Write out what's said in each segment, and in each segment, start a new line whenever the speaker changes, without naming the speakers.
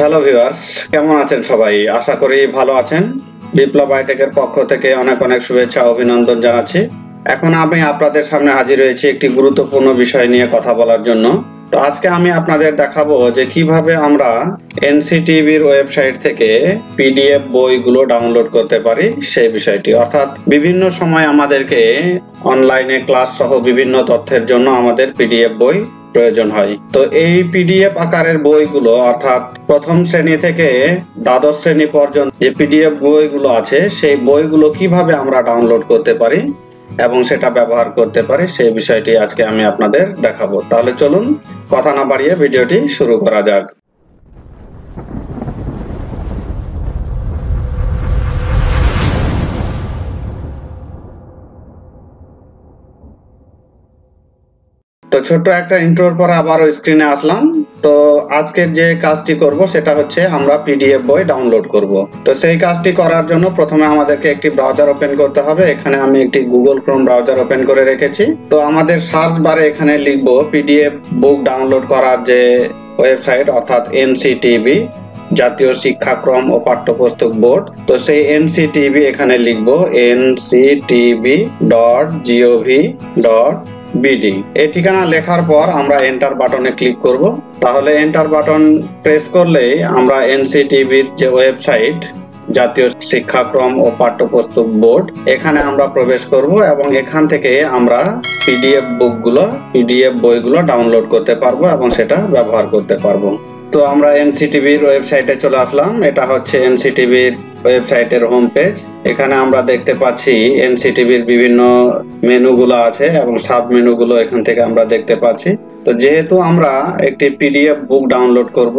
Hello viewers, কেমন আছেন সবাই? আশা করি ভালো আছেন। বিপ্লব বায়োটেকের পক্ষ থেকে অনেক অনেক শুভেচ্ছা ও অভিনন্দন জানাচ্ছি। এখন আমি আপনাদের সামনে হাজির হয়েছি একটি গুরুত্বপূর্ণ বিষয় নিয়ে কথা বলার জন্য। তো আজকে আমি আপনাদের দেখাবো যে কিভাবে আমরা এনসিটিবির ওয়েবসাইট থেকে পিডিএফ বইগুলো ডাউনলোড করতে পারি সেই বিষয়টি। অর্থাৎ বিভিন্ন সময় আমাদেরকে অনলাইনে ক্লাস সহ বিভিন্ন তথ্যের জন্য আমাদের পিডিএফ বই প্রয়োজন হয়। তো এই পিডিএফ আকারের বইগুলো অর্থাৎ প্রথম শ্রেণী থেকে দ্বাদশ শ্রেণী পর্যন্ত যে পিডিএফ বইগুলো আছে সেই বইগুলো কিভাবে আমরা ডাউনলোড করতে পারি এবং সেটা ব্যবহার করতে পারি সেই বিষয়টি আজকে আমি আপনাদের দেখাবো। তাহলে চলুন কথা না বাড়িয়ে ভিডিওটি শুরু করা যাক। তো ছোট্ট একটা ইন্ট্রোর পরে আবার স্ক্রিনে আসলাম। তো আজকের যে কাজটি করব সেটা হচ্ছে আমরা পিডিএফ বই ডাউনলোড করব। তো সেই কাজটি করার জন্য প্রথমে আমাদেরকে একটি ব্রাউজার ওপেন করতে হবে। এখানে আমি একটি গুগল ক্রোম ব্রাউজার ওপেন করে রেখেছি। তো আমাদের সার্চ বারে এখানে লিখব পিডিএফ বুক ডাউনলোড করার যে ওয়েবসাইট অর্থাৎ এনসিটিবি, জাতীয় শিক্ষাক্রম ও পাঠ্যপুস্তক বোর্ড। তো সেই এনসিটিবি এখানে লিখব nctb.gov.bd। এই ঠিকানা লেখার পর আমরা এন্টার বাটনে ক্লিক করব। তাহলে এন্টার বাটন প্রেস করলেই আমরা এনসিটিবির যে ওয়েবসাইট জাতীয় শিক্ষাক্রম ও পাঠ্যপুস্তক বোর্ড এখানে আমরা প্রবেশ করব এবং এখান থেকে আমরা পিডিএফ বইগুলো ডাউনলোড করতে পারবো এবং সেটা ব্যবহার করতে পারবো। তো আমরা এনসিটিবির ওয়েবসাইটে চলে আসলাম। এটা হচ্ছে এনসিটিবির ওয়েবসাইটের হোম পেজ। এখানে আমরা দেখতে পাচ্ছি এনসিটিবির বিভিন্ন মেনুগুলো আছে এবং সাব মেনুগুলো এখান থেকে আমরা দেখতে পাচ্ছি। তো যেহেতু আমরা একটি পিডিএফ বুক ডাউনলোড করব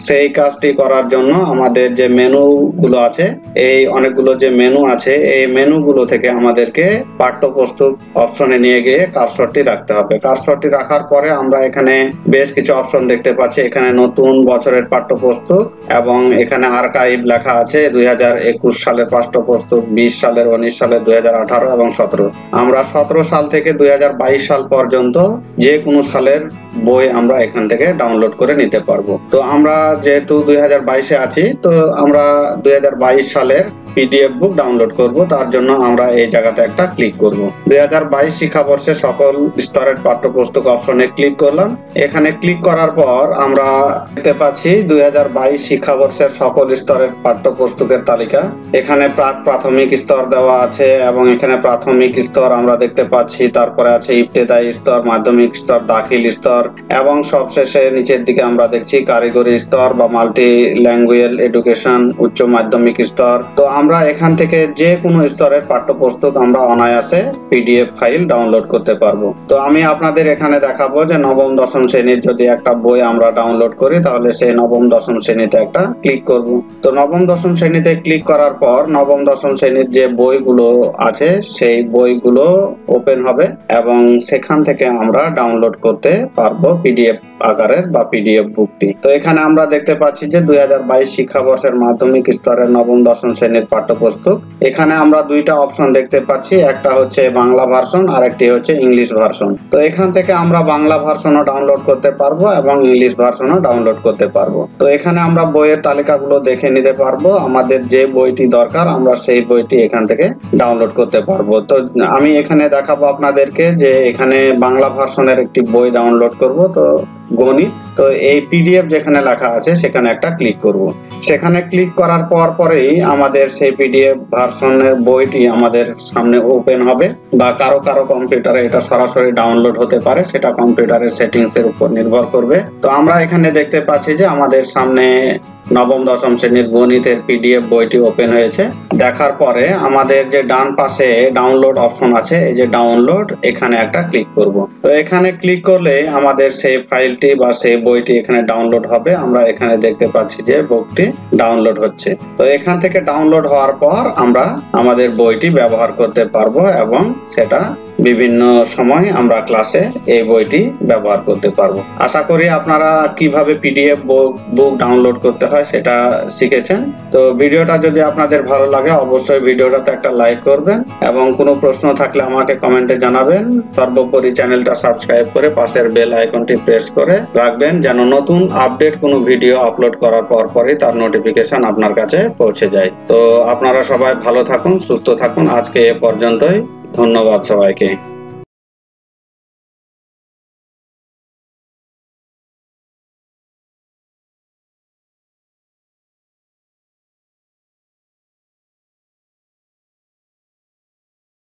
সেই কাজটি করার জন্য আমাদের যে মেনুগুলো আছে, এই অনেকগুলো যে মেনু আছে এই মেনুগুলো থেকে আমাদেরকে পাঠ্যপুস্তক অপশনে নিয়ে গিয়ে কার্সরটি রাখতে হবে। কার্সরটি রাখার পরে আমরা এখানে বেশ কিছু অপশন দেখতে পাচ্ছি। এখানে নতুন বছরের পাঠ্যপুস্তক এবং এখানে আর্কাইভ লেখা আছে 2021 সালের পাঠ্যপুস্তক, 20 সালের, 19 সালের, 2018 এবং 17। আমরা 17 সাল থেকে 2022 সাল পর্যন্ত যে কোনো সালের বই আমরা এখান থেকে ডাউনলোড করে নিতে পারবো। তো আমরা যেহেতু 2022-এ আছি, তো আমরা 2022 সালের পিডিএফ বুক ডাউনলোড করব। তার জন্য আমরা এই জায়গাতে একটা ক্লিক করব। 2022 শিক্ষাবর্ষে সকল স্তরের পাঠ্যপুস্তক অপশনে ক্লিক করলাম। এখানে ক্লিক করার পর আমরা দেখতে পাচ্ছি 2022 শিক্ষাবর্ষের সকল স্তরের পাঠ্যপুস্তকের তালিকা। এখানে প্রাথমিক স্তর দেওয়া আছে এবং এখানে প্রাথমিক স্তর আমরা দেখতে পাচ্ছি, তারপরে আছে ইবতেদায়ী স্তর, মাধ্যমিক স্তর, দাখিল স্তর এবং সবশেষে নিচের দিকে আমরা দেখছি কারিগরি স্তর বা মাল্টি ল্যাঙ্গুয়েজ এডুকেশন, উচ্চ মাধ্যমিক স্তর। তো আমরা এখান থেকে যে কোনো স্তরের পাঠ্যপুস্তক আমরা অনায়াসে পিডিএফ ফাইল ডাউনলোড করতে পারবো। তো আমি আপনাদের এখানে দেখাবো যে নবম দশম শ্রেণীর যদি একটা বই আমরা ডাউনলোড করি তাহলে সেই নবম দশম শ্রেণীতে একটা ক্লিক করব। তো নবম দশম শ্রেণীতে ক্লিক করার পর নবম দশম শ্রেণীর যে বইগুলো আছে সেই বইগুলো ওপেন হবে এবং সেখান থেকে আমরা ডাউনলোড করতে পারবো পিডিএফ আকারের বা পিডিএফ বুকটি। তো এখানে আমরা দেখতে পাচ্ছি যে 2022 শিক্ষাবর্ষের মাধ্যমিক স্তরের নবম দশম শ্রেণীর পাঠ্যপুস্তক। এখানে আমরা দুইটা অপশন দেখতে পাচ্ছি, একটা হচ্ছে বাংলা ভার্সন আর একটি হচ্ছে ইংলিশ ভার্সন। তো এখান থেকে আমরা বাংলা ভার্সনও ডাউনলোড করতে পারবো এবং ইংলিশ ভার্সনও ডাউনলোড করতে পারবো। তো এখানে আমরা বইয়ের তালিকাগুলো দেখে নিতে পারবো। আমাদের যে বইটি দরকার আমরা সেই বইটি এখান থেকে ডাউনলোড করতে পারবো। তো আমি এখানে দেখাবো আপনাদেরকে যে এখানে বাংলা ভার্সনের একটি বই ডাউনলোড করব। তো গণিত, তো এই পিডিএফ যেখানে লেখা আছে সেখানে একটা ক্লিক করব। সেখানে ক্লিক করার পরেই আমাদের সেই পিডিএফ ভার্সনের বইটি আমাদের সামনে ওপেন হবে বা কারো কম্পিউটারে এটা সরাসরি ডাউনলোড হতে পারে, সেটা কম্পিউটারের সেটিংস এর উপর নির্ভর করবে। তো আমরা এখানে দেখতে পাচ্ছি যে আমাদের সামনে নবম দশম শ্রেণীর গণিতের পিডিএফ বইটি ওপেন হয়েছে। দেখার পরে আমাদের যে ডান পাশে ডাউনলোড অপশন আছে, এই যে ডাউনলোড, এখানে একটা ক্লিক করব। তো এখানে ক্লিক করলে আমাদের সেই ফাইলটি বা সেই বইটি এখানে ডাউনলোড হবে। আমরা এখানে দেখতে পাচ্ছি যে বুকটি ডাউনলোড হচ্ছে। তো এখান থেকে ডাউনলোড হওয়ার পর আমরা আমাদের বইটি ব্যবহার করতে পারবো এবং সেটা বিভিন্ন সময় আমরা ক্লাসে এই বইটি ব্যবহার করতে পারবো। আশা করি আপনারা কিভাবে পিডিএফ বুক ডাউনলোড করতে হয় সেটা শিখেছেন। তো ভিডিওটা যদি আপনাদের ভালো লাগে অবশ্যই ভিডিওটাতে একটা লাইক করবেন এবং কোনো প্রশ্ন থাকলে আমাকে কমেন্টে জানাবেন। সর্বোপরি চ্যানেলটা সাবস্ক্রাইব করে পাশের বেল আইকনটি প্রেস করে রাখবেন যেন নতুন আপডেট কোনো ভিডিও আপলোড করার পরই তার নোটিফিকেশন আপনার কাছে পৌঁছে যায়। তো আপনারা সবাই ভালো থাকুন, সুস্থ থাকুন। আজকে এ পর্যন্তই। ধন্যবাদ সবাইকে।